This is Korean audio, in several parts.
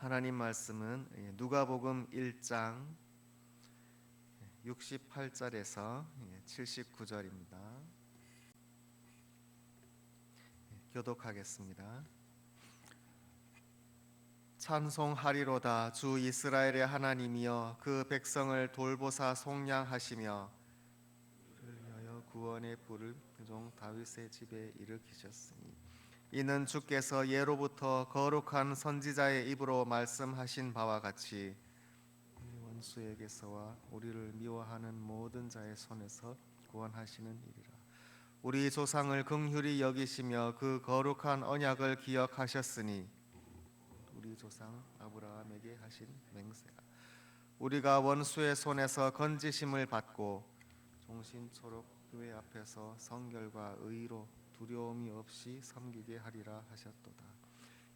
하나님 말씀은 누가복음 1장 68절에서 79절입니다. 교독하겠습니다. 찬송하리로다. 주 이스라엘의 하나님이여, 그 백성을 돌보사 속량하시며 그를 위하여 구원의 불을 종 다윗의 집에 일으키셨으니, 이는 주께서 예로부터 거룩한 선지자의 입으로 말씀하신 바와 같이 우리 원수에게서와 우리를 미워하는 모든 자의 손에서 구원하시는 일이라. 우리 조상을 긍휼히 여기시며 그 거룩한 언약을 기억하셨으니, 우리 조상 아브라함에게 하신 맹세라. 우리가 원수의 손에서 건지심을 받고 종신초록 교회 앞에서 성결과 의로 두려움이 없이 섬기게 하리라 하셨도다.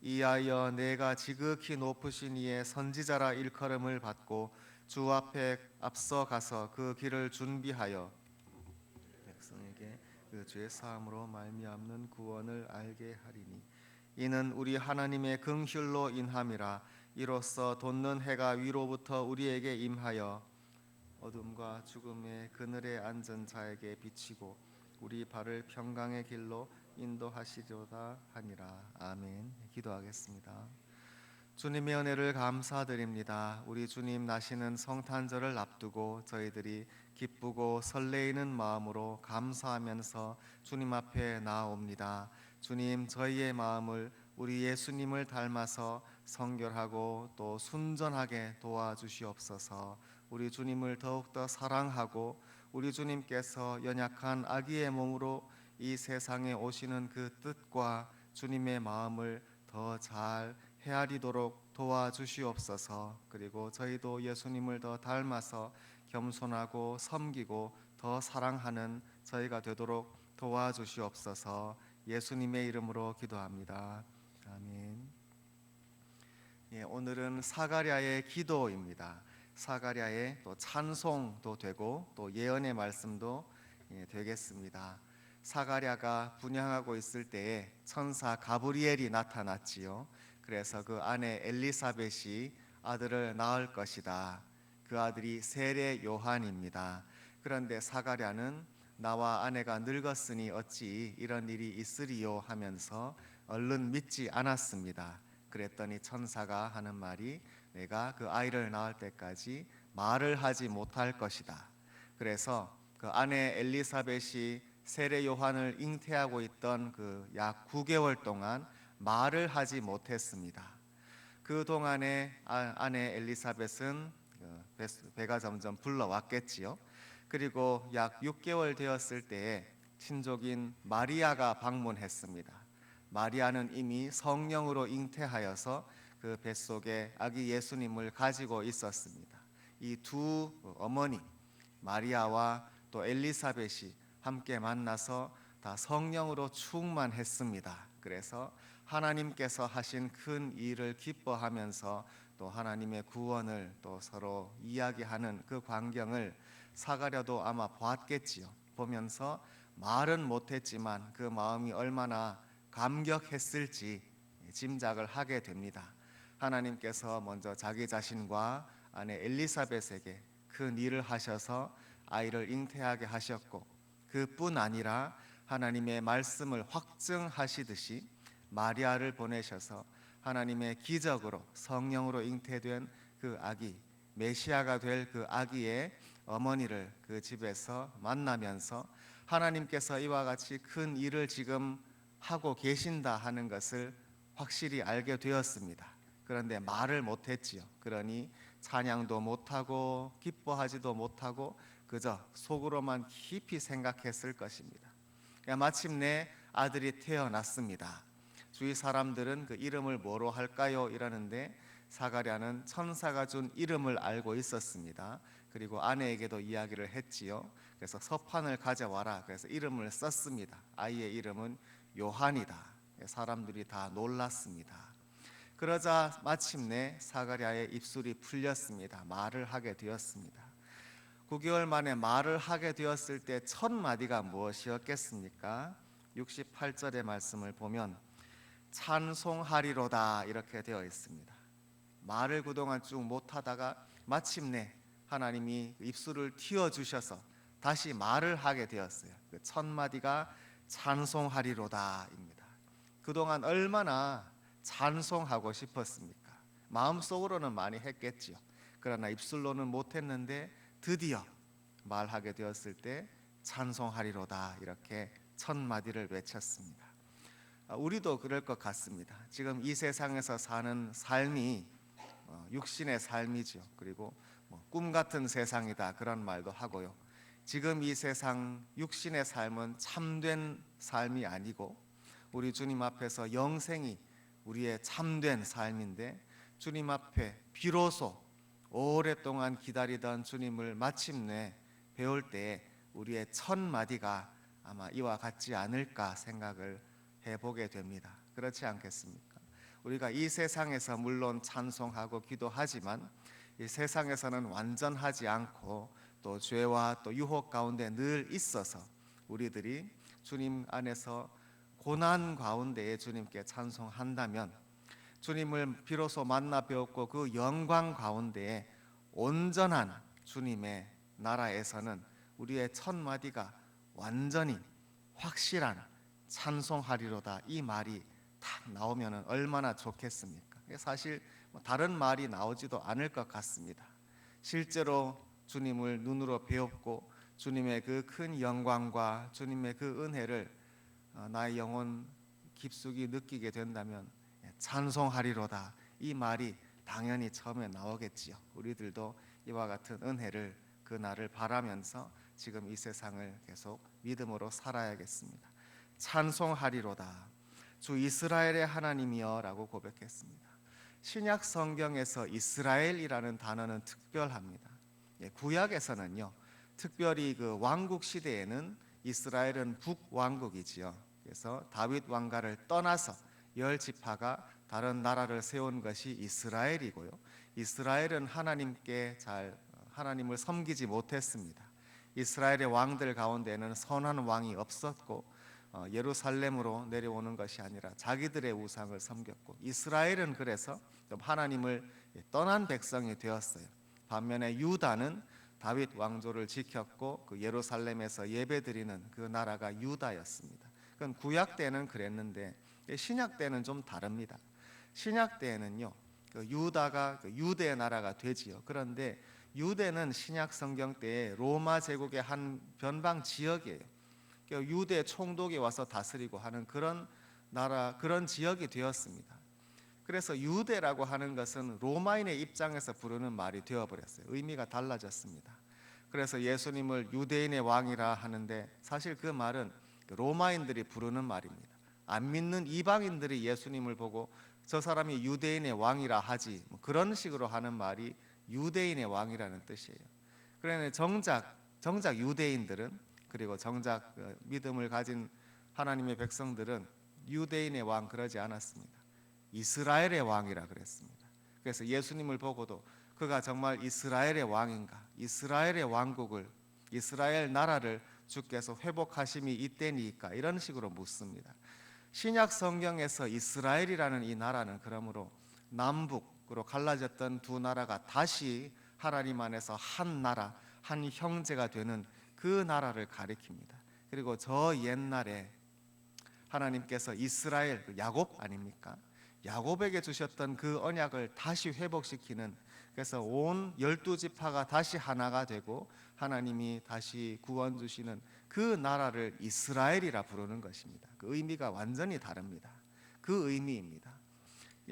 이하여 내가 지극히 높으신 이의 선지자라 일컬음을 받고 주 앞에 앞서 가서 그 길을 준비하여 백성에게 그 죄 사함으로 말미암는 구원을 알게 하리니, 이는 우리 하나님의 긍휼로 인함이라. 이로써 돋는 해가 위로부터 우리에게 임하여 어둠과 죽음의 그늘에 앉은 자에게 비치고 우리 발을 평강의 길로 인도하시려다 하니라. 아멘. 기도하겠습니다. 주님의 은혜를 감사드립니다. 우리 주님 나시는 성탄절을 앞두고 저희들이 기쁘고 설레이는 마음으로 감사하면서 주님 앞에 나옵니다. 주님, 저희의 마음을 우리 예수님을 닮아서 성결하고 또 순전하게 도와주시옵소서. 우리 주님을 더욱더 사랑하고 우리 주님께서 연약한 아기의 몸으로 이 세상에 오시는 그 뜻과 주님의 마음을 더 잘 헤아리도록 도와주시옵소서. 그리고 저희도 예수님을 더 닮아서 겸손하고 섬기고 더 사랑하는 저희가 되도록 도와주시옵소서. 예수님의 이름으로 기도합니다. 아멘. 오늘은 사가랴의 기도입니다. 사가랴의 또 찬송도 되고 또 예언의 말씀도 되겠습니다. 사가랴가 분향하고 있을 때에 천사 가브리엘이 나타났지요. 그래서 그 아내 엘리사벳이 아들을 낳을 것이다. 그 아들이 세례 요한입니다. 그런데 사가랴는 나와 아내가 늙었으니 어찌 이런 일이 있으리요 하면서 얼른 믿지 않았습니다. 그랬더니 천사가 하는 말이, 내가 그 아이를 낳을 때까지 말을 하지 못할 것이다. 그래서 그 아내 엘리사벳이 세례 요한을 잉태하고 있던 그 약 9개월 동안 말을 하지 못했습니다. 그 동안에 아내 엘리사벳은 배가 점점 불러왔겠지요. 그리고 약 6개월 되었을 때에 친족인 마리아가 방문했습니다. 마리아는 이미 성령으로 잉태하여서 그 뱃속에 아기 예수님을 가지고 있었습니다. 이 두 어머니 마리아와 또 엘리사벳이 함께 만나서 다 성령으로 충만했습니다. 그래서 하나님께서 하신 큰 일을 기뻐하면서 또 하나님의 구원을 또 서로 이야기하는 그 광경을 사가랴도 아마 보았겠지요. 보면서 말은 못했지만 그 마음이 얼마나 감격했을지 짐작을 하게 됩니다. 하나님께서 먼저 자기 자신과 아내 엘리사벳에게 큰 일을 하셔서 아이를 잉태하게 하셨고, 그뿐 아니라 하나님의 말씀을 확증하시듯이 마리아를 보내셔서 하나님의 기적으로 성령으로 잉태된 그 아기, 메시아가 될 그 아기의 어머니를 그 집에서 만나면서 하나님께서 이와 같이 큰 일을 지금 하고 계신다 하는 것을 확실히 알게 되었습니다. 그런데 말을 못했지요. 그러니 찬양도 못하고 기뻐하지도 못하고 그저 속으로만 깊이 생각했을 것입니다. 마침내 아들이 태어났습니다. 주위 사람들은 그 이름을 뭐로 할까요? 이러는데 사가랴는 천사가 준 이름을 알고 있었습니다. 그리고 아내에게도 이야기를 했지요. 그래서 서판을 가져와라. 그래서 이름을 썼습니다. 아이의 이름은 요한이다. 사람들이 다 놀랐습니다. 그러자 마침내 사가랴의 입술이 풀렸습니다. 말을 하게 되었습니다. 9개월 만에 말을 하게 되었을 때 첫 마디가 무엇이었겠습니까? 68절의 말씀을 보면 찬송하리로다 이렇게 되어 있습니다. 말을 그동안 쭉 못하다가 마침내 하나님이 입술을 틔워주셔서 다시 말을 하게 되었어요. 그 첫 마디가 찬송하리로다입니다. 그동안 얼마나 찬송하고 싶었습니까? 마음속으로는 많이 했겠지요. 그러나 입술로는 못했는데 드디어 말하게 되었을 때 찬송하리로다 이렇게 첫 마디를 외쳤습니다. 우리도 그럴 것 같습니다. 지금 이 세상에서 사는 삶이 육신의 삶이죠. 그리고 꿈 같은 세상이다 그런 말도 하고요. 지금 이 세상 육신의 삶은 참된 삶이 아니고 우리 주님 앞에서 영생이 우리의 참된 삶인데 주님 앞에 비로소 오랫동안 기다리던 주님을 마침내 배울 때에 우리의 첫 마디가 아마 이와 같지 않을까 생각을 해보게 됩니다. 그렇지 않겠습니까? 우리가 이 세상에서 물론 찬송하고 기도하지만 이 세상에서는 완전하지 않고 또 죄와 또 유혹 가운데 늘 있어서 우리들이 주님 안에서 고난 가운데에 주님께 찬송한다면 주님을 비로소 만나 배웠고 그 영광 가운데에 온전한 주님의 나라에서는 우리의 첫 마디가 완전히 확실한 찬송하리로다 이 말이 딱 나오면 얼마나 좋겠습니까? 사실 다른 말이 나오지도 않을 것 같습니다. 실제로 주님을 눈으로 배웠고 주님의 그 큰 영광과 주님의 그 은혜를 나의 영혼 깊숙이 느끼게 된다면 찬송하리로다 이 말이 당연히 처음에 나오겠지요. 우리들도 이와 같은 은혜를 그날을 바라면서 지금 이 세상을 계속 믿음으로 살아야겠습니다. 찬송하리로다 주 이스라엘의 하나님이여 라고 고백했습니다. 신약 성경에서 이스라엘이라는 단어는 특별합니다. 구약에서는요 특별히 그 왕국 시대에는 이스라엘은 북왕국이지요. 그래서 다윗 왕가를 떠나서 열 지파가 다른 나라를 세운 것이 이스라엘이고요. 이스라엘은 하나님을 섬기지 못했습니다. 이스라엘의 왕들 가운데는 선한 왕이 없었고 예루살렘으로 내려오는 것이 아니라 자기들의 우상을 섬겼고 이스라엘은 그래서 좀 하나님을 떠난 백성이 되었어요. 반면에 유다는 다윗 왕조를 지켰고 그 예루살렘에서 예배드리는 그 나라가 유다였습니다. 그건 구약 때는 그랬는데 신약 때는 좀 다릅니다. 신약 때는요 그 유다가 그 유대 나라가 되지요. 그런데 유대는 신약 성경 때에 로마 제국의 한 변방 지역이에요. 유대 총독이 와서 다스리고 하는 그런 나라, 그런 지역이 되었습니다. 그래서 유대라고 하는 것은 로마인의 입장에서 부르는 말이 되어버렸어요. 의미가 달라졌습니다. 그래서 예수님을 유대인의 왕이라 하는데 사실 그 말은 로마인들이 부르는 말입니다. 안 믿는 이방인들이 예수님을 보고 저 사람이 유대인의 왕이라 하지 그런 식으로 하는 말이 유대인의 왕이라는 뜻이에요. 그런데 정작 유대인들은 그리고 정작 믿음을 가진 하나님의 백성들은 유대인의 왕 그러지 않았습니다. 이스라엘의 왕이라 그랬습니다. 그래서 예수님을 보고도 그가 정말 이스라엘의 왕인가? 이스라엘의 왕국을 이스라엘 나라를 주께서 회복하심이 이때니까 이런 식으로 묻습니다. 신약 성경에서 이스라엘이라는 이 나라는 그러므로 남북으로 갈라졌던 두 나라가 다시 하나님 안에서 한 나라, 한 형제가 되는 그 나라를 가리킵니다. 그리고 저 옛날에 하나님께서 이스라엘, 야곱 아닙니까? 야곱에게 주셨던 그 언약을 다시 회복시키는, 그래서 온 12지파가 다시 하나가 되고 하나님이 다시 구원 주시는 그 나라를 이스라엘이라 부르는 것입니다. 그 의미가 완전히 다릅니다. 그 의미입니다.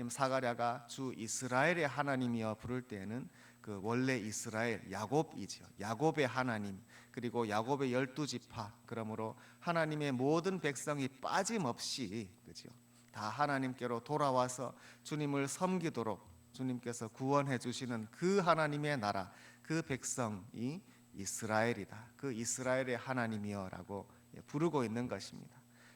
사가랴가 주 이스라엘의 하나님이여 부를 때에는 그 원래 이스라엘 야곱이죠. 야곱의 하나님, 그리고 야곱의 12지파, 그러므로 하나님의 모든 백성이 빠짐없이 그죠? 다 하나님께로 돌아와서 주님을 섬기도록 주님께서 구원해 주시는 그 하나님의 나라, 그 백성이 이스라엘이다. 그 이스라엘의 하나님이여라고 부르고 있는 것입니다.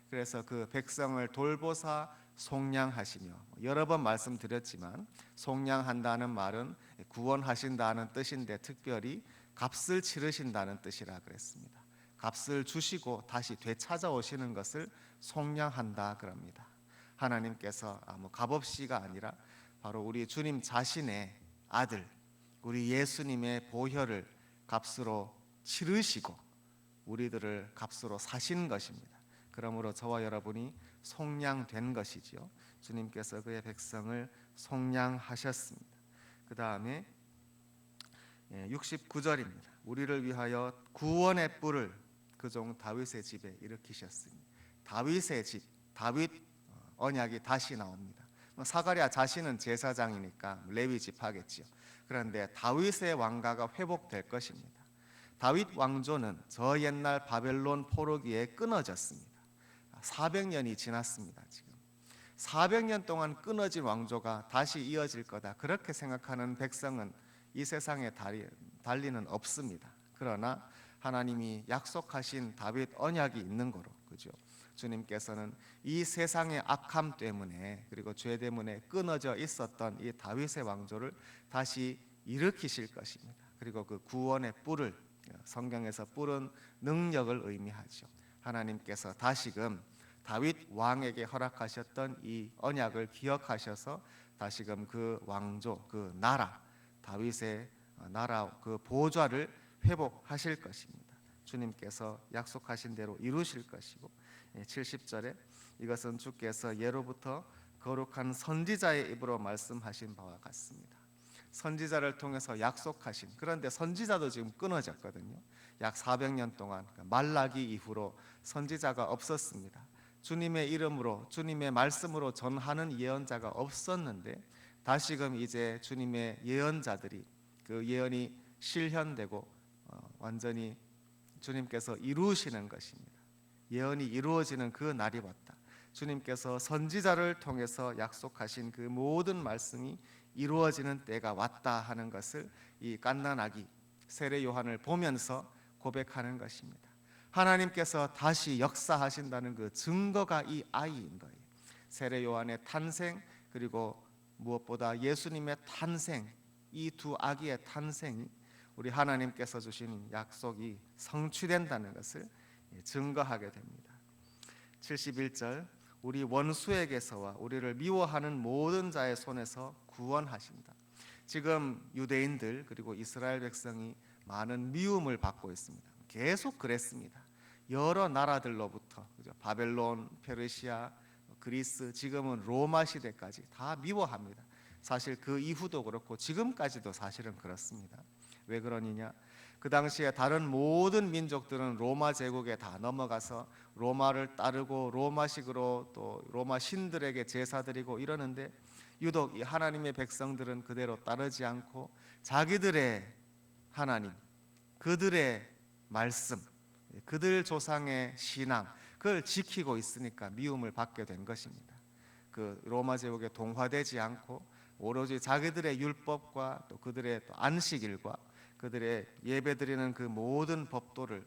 그래서 그 백성을 돌보사 속량하시며, 여러 번 말씀드렸지만 속량한다는 말은 구원하신다는 뜻인데 특별히 값을 치르신다는 뜻이라 그랬습니다. 값을 주시고 다시 되찾아오시는 것을 속량한다 그럽니다. 하나님께서 값없이가 아니라 바로 우리 주님 자신의 아들 우리 예수님의 보혈을 값으로 치르시고 우리들을 값으로 사신 것입니다. 그러므로 저와 여러분이 속량된 것이지요. 주님께서 그의 백성을 속량하셨습니다. 그 다음에 69절입니다. 우리를 위하여 구원의 뿔을 그 종 다윗의 집에 일으키셨으니, 다윗의 집, 다윗 언약이 다시 나옵니다. 사가랴 자신은 제사장이니까 레위 지파겠지요. 그런데 다윗의 왕가가 회복될 것입니다. 다윗 왕조는 저 옛날 바벨론 포로기에 끊어졌습니다. 400년이 지났습니다. 지금 400년 동안 끊어진 왕조가 다시 이어질 거다, 그렇게 생각하는 백성은 이 세상에 달리는 없습니다. 그러나 하나님이 약속하신 다윗 언약이 있는 거로, 그죠? 주님께서는 이 세상의 악함 때문에 그리고 죄 때문에 끊어져 있었던 이 다윗의 왕조를 다시 일으키실 것입니다. 그리고 그 구원의 뿔을, 성경에서 뿔은 능력을 의미하죠. 하나님께서 다시금 다윗 왕에게 허락하셨던 이 언약을 기억하셔서 다시금 그 왕조, 그 나라, 다윗의 나라 그 보좌를 회복하실 것입니다. 주님께서 약속하신 대로 이루실 것이고, 70절에 이것은 주께서 예로부터 거룩한 선지자의 입으로 말씀하신 바와 같습니다. 선지자를 통해서 약속하신, 그런데 선지자도 지금 끊어졌거든요. 약 400년 동안 말라기 이후로 선지자가 없었습니다. 주님의 이름으로 주님의 말씀으로 전하는 예언자가 없었는데 다시금 이제 주님의 예언자들이 그 예언이 실현되고 완전히 주님께서 이루시는 것입니다. 예언이 이루어지는 그 날이 왔다. 주님께서 선지자를 통해서 약속하신 그 모든 말씀이 이루어지는 때가 왔다 하는 것을 이 갓난아기 세례 요한을 보면서 고백하는 것입니다. 하나님께서 다시 역사하신다는 그 증거가 이 아이인 거예요. 세례 요한의 탄생, 그리고 무엇보다 예수님의 탄생, 이 두 아기의 탄생이 우리 하나님께서 주신 약속이 성취된다는 것을 증거하게 됩니다. 71절, 우리 원수에게서와 우리를 미워하는 모든 자의 손에서 구원하신다. 지금 유대인들 그리고 이스라엘 백성이 많은 미움을 받고 있습니다. 계속 그랬습니다. 여러 나라들로부터, 그죠? 바벨론, 페르시아, 그리스, 지금은 로마 시대까지 다 미워합니다. 사실 그 이후도 그렇고 지금까지도 사실은 그렇습니다. 왜 그러느냐? 그 당시에 다른 모든 민족들은 로마 제국에 다 넘어가서 로마를 따르고 로마식으로 또 로마 신들에게 제사 드리고 이러는데, 유독 이 하나님의 백성들은 그대로 따르지 않고 자기들의 하나님, 그들의 말씀, 그들 조상의 신앙, 그걸 지키고 있으니까 미움을 받게 된 것입니다. 그 로마 제국에 동화되지 않고 오로지 자기들의 율법과 또 그들의 또 안식일과 그들의 예배드리는 그 모든 법도를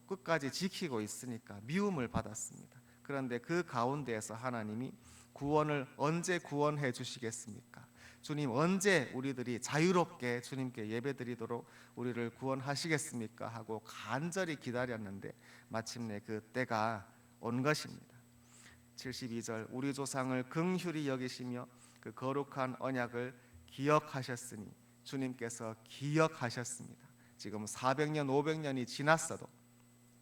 끝까지 지키고 있으니까 미움을 받았습니다. 그런데 그 가운데에서 하나님이 구원을 언제 구원해 주시겠습니까? 주님 언제 우리들이 자유롭게 주님께 예배드리도록 우리를 구원하시겠습니까? 하고 간절히 기다렸는데 마침내 그 때가 온 것입니다. 72절, 우리 조상을 긍휼히 여기시며 그 거룩한 언약을 기억하셨으니, 주님께서 기억하셨습니다. 지금 400년 500년이 지났어도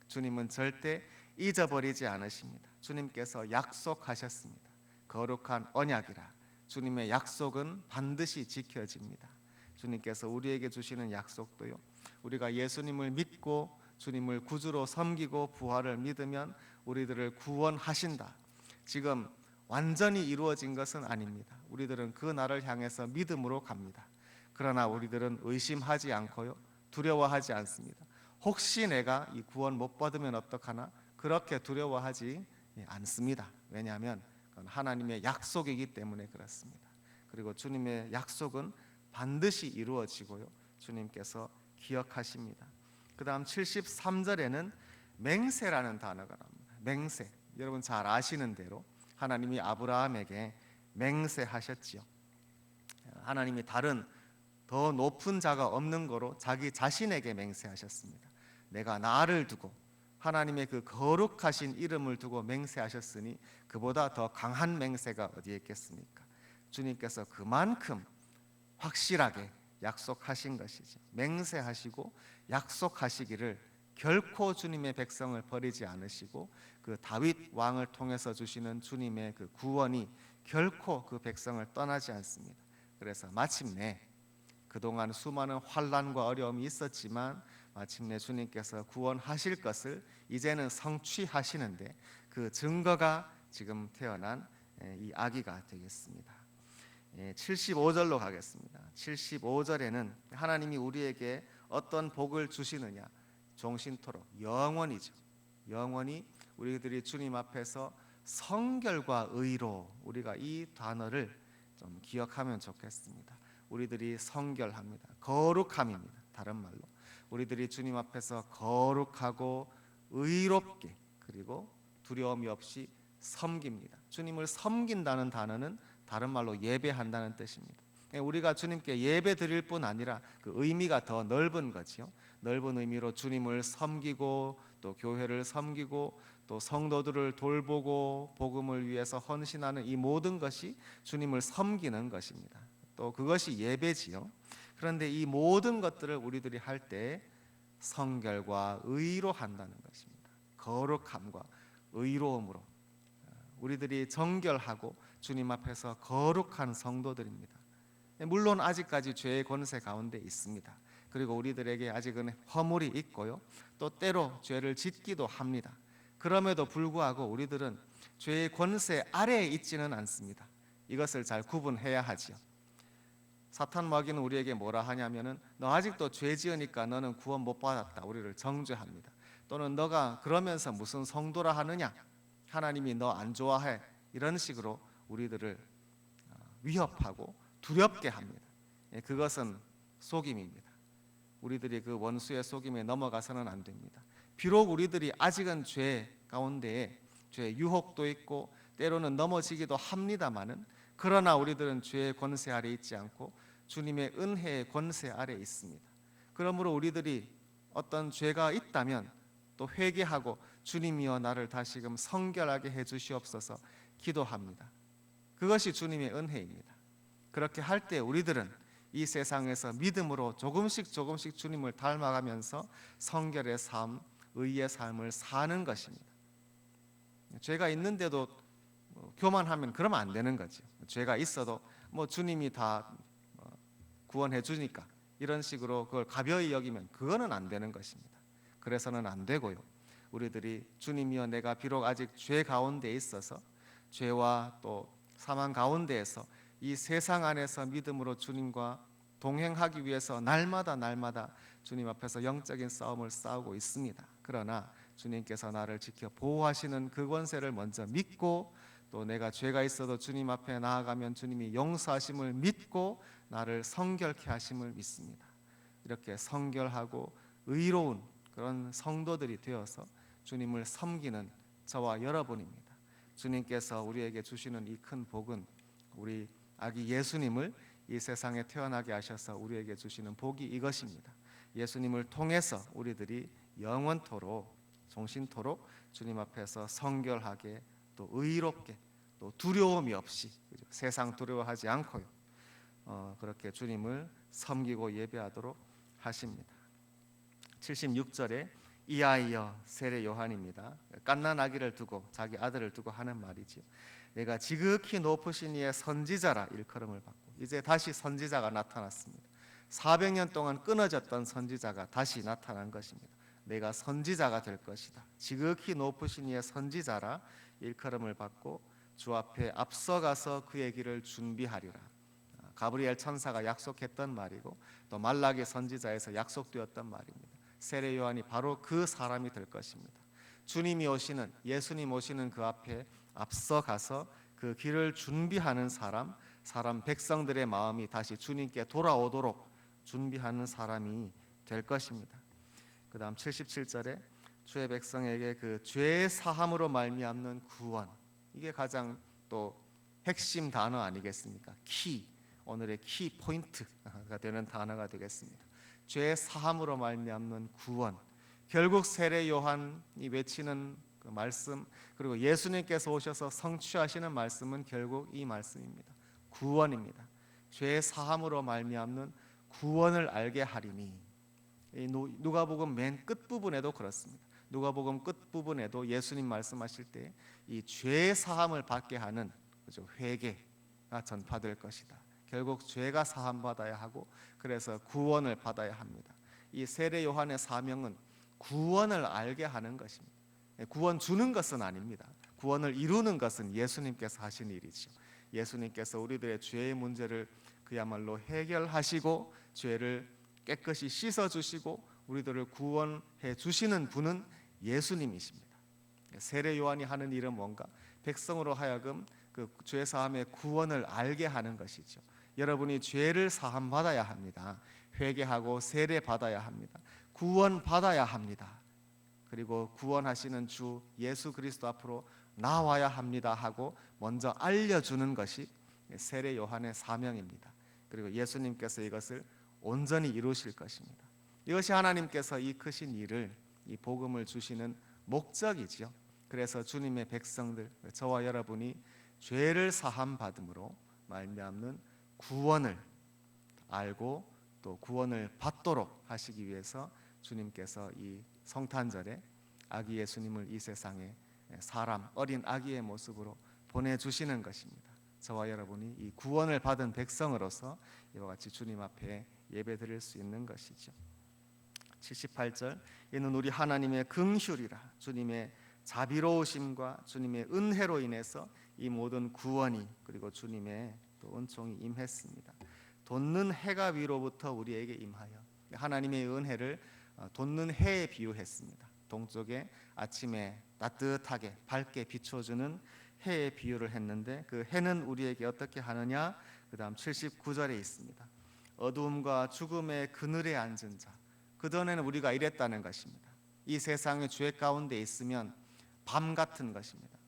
주님은 절대 잊어버리지 않으십니다. 주님께서 약속하셨습니다. 거룩한 언약이라 주님의 약속은 반드시 지켜집니다. 주님께서 우리에게 주시는 약속도요, 우리가 예수님을 믿고 주님을 구주로 섬기고 부활을 믿으면 우리들을 구원하신다. 지금 완전히 이루어진 것은 아닙니다. 우리들은 그 날을 향해서 믿음으로 갑니다. 그러나 우리들은 의심하지 않고요, 두려워하지 않습니다. 혹시 내가 이 구원 못 받으면 어떡하나, 그렇게 두려워하지 않습니다. 왜냐하면 그건 하나님의 약속이기 때문에 그렇습니다. 그리고 주님의 약속은 반드시 이루어지고요, 주님께서 기억하십니다. 그 다음 73절에는 맹세라는 단어가 나옵니다. 맹세, 여러분 잘 아시는 대로 하나님이 아브라함에게 맹세하셨지요. 하나님이 다른 더 높은 자가 없는 거로 자기 자신에게 맹세하셨습니다. 내가 나를 두고 하나님의 그 거룩하신 이름을 두고 맹세하셨으니 그보다 더 강한 맹세가 어디에 있겠습니까? 주님께서 그만큼 확실하게 약속하신 것이죠. 맹세하시고 약속하시기를 결코 주님의 백성을 버리지 않으시고 그 다윗 왕을 통해서 주시는 주님의 그 구원이 결코 그 백성을 떠나지 않습니다. 그래서 마침내 그동안 수많은 환난과 어려움이 있었지만 마침내 주님께서 구원하실 것을 이제는 성취하시는데 그 증거가 지금 태어난 이 아기가 되겠습니다. 75절로 가겠습니다. 75절에는 하나님이 우리에게 어떤 복을 주시느냐, 종신토록 영원히죠. 영원히 우리들이 주님 앞에서 성결과 의로, 우리가 이 단어를 좀 기억하면 좋겠습니다. 우리들이 성결합니다. 거룩함입니다. 다른 말로 우리들이 주님 앞에서 거룩하고 의롭게, 그리고 두려움이 없이 섬깁니다. 주님을 섬긴다는 단어는 다른 말로 예배한다는 뜻입니다. 우리가 주님께 예배 드릴 뿐 아니라 그 의미가 더 넓은 거지요. 넓은 의미로 주님을 섬기고 또 교회를 섬기고 또 성도들을 돌보고 복음을 위해서 헌신하는 이 모든 것이 주님을 섬기는 것입니다. 또 그것이 예배지요. 그런데 이 모든 것들을 우리들이 할 때 성결과 의로 한다는 것입니다. 거룩함과 의로움으로 우리들이 정결하고 주님 앞에서 거룩한 성도들입니다. 물론 아직까지 죄의 권세 가운데 있습니다. 그리고 우리들에게 아직은 허물이 있고요. 또 때로 죄를 짓기도 합니다. 그럼에도 불구하고 우리들은 죄의 권세 아래에 있지는 않습니다. 이것을 잘 구분해야 하지요. 사탄 마귀는 우리에게 뭐라 하냐면은 너 아직도 죄 지으니까 너는 구원 못 받았다. 우리를 정죄합니다. 또는 너가 그러면서 무슨 성도라 하느냐? 하나님이 너 안 좋아해. 이런 식으로 우리들을 위협하고 두렵게 합니다. 그것은 속임입니다. 우리들이 그 원수의 속임에 넘어가서는 안 됩니다. 비록 우리들이 아직은 죄 가운데에 죄의 유혹도 있고 때로는 넘어지기도 합니다마는, 그러나 우리들은 죄의 권세 아래 있지 않고 주님의 은혜의 권세 아래 있습니다. 그러므로 우리들이 어떤 죄가 있다면 또 회개하고 주님이여 나를 다시금 성결하게 해주시옵소서 기도합니다. 그것이 주님의 은혜입니다. 그렇게 할 때 우리들은 이 세상에서 믿음으로 조금씩 주님을 닮아가면서 성결의 삶, 의의 삶을 사는 것입니다. 죄가 있는데도 교만하면 그러면 안 되는 거죠. 죄가 있어도 주님이 다 구원해 주니까 이런 식으로 그걸 가벼이 여기면 그거는 안 되는 것입니다. 그래서는 안 되고요. 우리들이 주님이여 내가 비록 아직 죄 가운데 있어서 죄와 또 사망 가운데에서 이 세상 안에서 믿음으로 주님과 동행하기 위해서 날마다 주님 앞에서 영적인 싸움을 싸우고 있습니다. 그러나 주님께서 나를 지켜 보호하시는 그 권세를 먼저 믿고 또 내가 죄가 있어도 주님 앞에 나아가면 주님이 용서하심을 믿고 나를 성결케 하심을 믿습니다. 이렇게 성결하고 의로운 그런 성도들이 되어서 주님을 섬기는 저와 여러분입니다. 주님께서 우리에게 주시는 이 큰 복은 우리 아기 예수님을 이 세상에 태어나게 하셔서 우리에게 주시는 복이 이것입니다. 예수님을 통해서 우리들이 영원토록 종신토록 주님 앞에서 성결하게 또 의롭게 또 두려움이 없이, 그죠? 세상 두려워하지 않고요. 그렇게 주님을 섬기고 예배하도록 하십니다. 76절에 이 아이여 세례 요한입니다. 갓난 아기를 두고 자기 아들을 두고 하는 말이지요. 내가 지극히 높으신 이의 선지자라 일컬음을 받고, 이제 다시 선지자가 나타났습니다. 400년 동안 끊어졌던 선지자가 다시 나타난 것입니다. 내가 선지자가 될 것이다. 지극히 높으신 이의 선지자라 일컬음을 받고 주 앞에 앞서가서 그의 길을 준비하리라. 가브리엘 천사가 약속했던 말이고 또 말라기 선지자에서 약속되었던 말입니다. 세례 요한이 바로 그 사람이 될 것입니다. 주님이 오시는, 예수님 오시는 그 앞에 앞서가서 그 길을 준비하는 사람, 백성들의 마음이 다시 주님께 돌아오도록 준비하는 사람이 될 것입니다. 그 다음 77절에 주의 백성에게 그 죄 사함으로 말미암는 구원, 이게 가장 또 핵심 단어 아니겠습니까? 오늘의 키 포인트가 되는 단어가 되겠습니다. 죄 사함으로 말미암는 구원, 결국 세례 요한이 외치는 그 말씀, 그리고 예수님께서 오셔서 성취하시는 말씀은 결국 이 말씀입니다. 구원입니다. 죄 사함으로 말미암는 구원을 알게 하리니. 이 누가복음 맨 끝부분에도 그렇습니다. 누가복음 끝부분에도 예수님 말씀하실 때 이 죄 사함을 받게 하는 회개가 전파될 것이다. 결국 죄가 사함 받아야 하고 그래서 구원을 받아야 합니다. 이 세례 요한의 사명은 구원을 알게 하는 것입니다. 구원 주는 것은 아닙니다. 구원을 이루는 것은 예수님께서 하신 일이죠. 예수님께서 우리들의 죄의 문제를 그야말로 해결하시고 죄를 깨끗이 씻어 주시고 우리들을 구원해 주시는 분은 예수님이십니다. 세례 요한이 하는 일은 뭔가? 백성으로 하여금 그 죄 사함의 구원을 알게 하는 것이죠. 여러분이 죄를 사함 받아야 합니다. 회개하고 세례 받아야 합니다. 구원 받아야 합니다. 그리고 구원하시는 주 예수 그리스도 앞으로 나와야 합니다 하고 먼저 알려주는 것이 세례 요한의 사명입니다. 그리고 예수님께서 이것을 온전히 이루실 것입니다. 이것이 하나님께서 이 크신 일을, 이 복음을 주시는 목적이지요. 그래서 주님의 백성들, 저와 여러분이 죄를 사함 받음으로 말미암는 구원을 알고 또 구원을 받도록 하시기 위해서 주님께서 이 성탄절에 아기 예수님을 이 세상에 사람 어린 아기의 모습으로 보내주시는 것입니다. 저와 여러분이 이 구원을 받은 백성으로서 이와 같이 주님 앞에 예배드릴 수 있는 것이죠. 78절, 이는 우리 하나님의 긍휼이라. 주님의 자비로우심과 주님의 은혜로 인해서 이 모든 구원이 그리고 주님의 또 은총이 임했습니다. 돋는 해가 위로부터 우리에게 임하여. 하나님의 은혜를 돋는 해에 비유했습니다. 동쪽에 아침에 따뜻하게 밝게 비춰주는 해에 비유를 했는데 그 해는 우리에게 어떻게 하느냐? 그 다음 79절에 있습니다. 어두움과 죽음의 그늘에 앉은 자. 그전에는 우리가 이랬다는 것입니다. 이 세상의 죄 가운데 있으면 밤 같은 것입니다.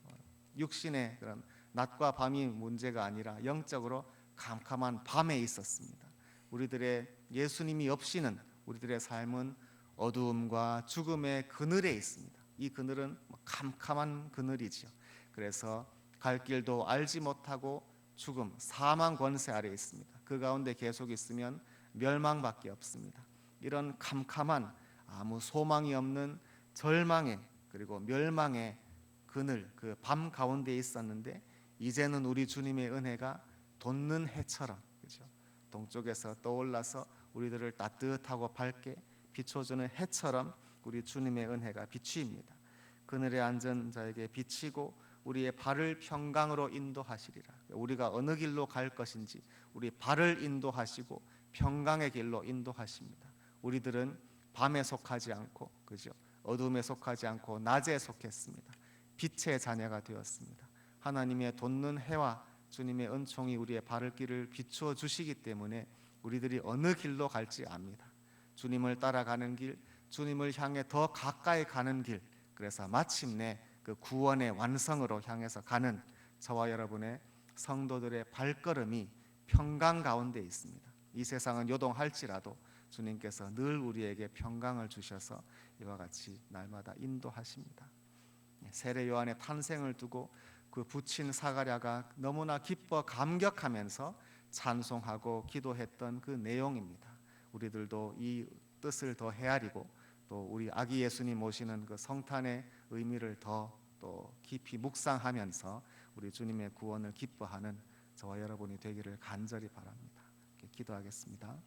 육신의 그런 낮과 밤이 문제가 아니라 영적으로 캄캄한 밤에 있었습니다. 우리들의 예수님이 없이는 우리들의 삶은 어두움과 죽음의 그늘에 있습니다. 이 그늘은 캄캄한 그늘이죠. 그래서 갈 길도 알지 못하고 죽음, 사망 권세 아래 있습니다. 그 가운데 계속 있으면 멸망밖에 없습니다. 이런 캄캄한 아무 소망이 없는 절망의 그리고 멸망의 그늘, 그 밤 가운데 있었는데 이제는 우리 주님의 은혜가 돋는 해처럼, 그렇죠? 동쪽에서 떠올라서 우리들을 따뜻하고 밝게 비춰주는 해처럼 우리 주님의 은혜가 비추입니다. 그늘에 앉은 자에게 비치고 우리의 발을 평강으로 인도하시리라. 우리가 어느 길로 갈 것인지 우리 발을 인도하시고 평강의 길로 인도하십니다. 우리들은 밤에 속하지 않고, 그죠? 어둠에 속하지 않고 낮에 속했습니다. 빛의 자녀가 되었습니다. 하나님의 돋는 해와 주님의 은총이 우리의 발을 길을 비추어 주시기 때문에 우리들이 어느 길로 갈지 압니다. 주님을 따라가는 길, 주님을 향해 더 가까이 가는 길, 그래서 마침내 그 구원의 완성으로 향해서 가는 저와 여러분의 성도들의 발걸음이 평강 가운데 있습니다. 이 세상은 요동할지라도 주님께서 늘 우리에게 평강을 주셔서 이와 같이 날마다 인도하십니다. 세례 요한의 탄생을 두고 그 부친 사가랴가 너무나 기뻐 감격하면서 찬송하고 기도했던 그 내용입니다. 우리들도 이 뜻을 더 헤아리고 또 우리 아기 예수님 모시는 그 성탄의 의미를 더 또 깊이 묵상하면서 우리 주님의 구원을 기뻐하는 저와 여러분이 되기를 간절히 바랍니다. 기도하겠습니다.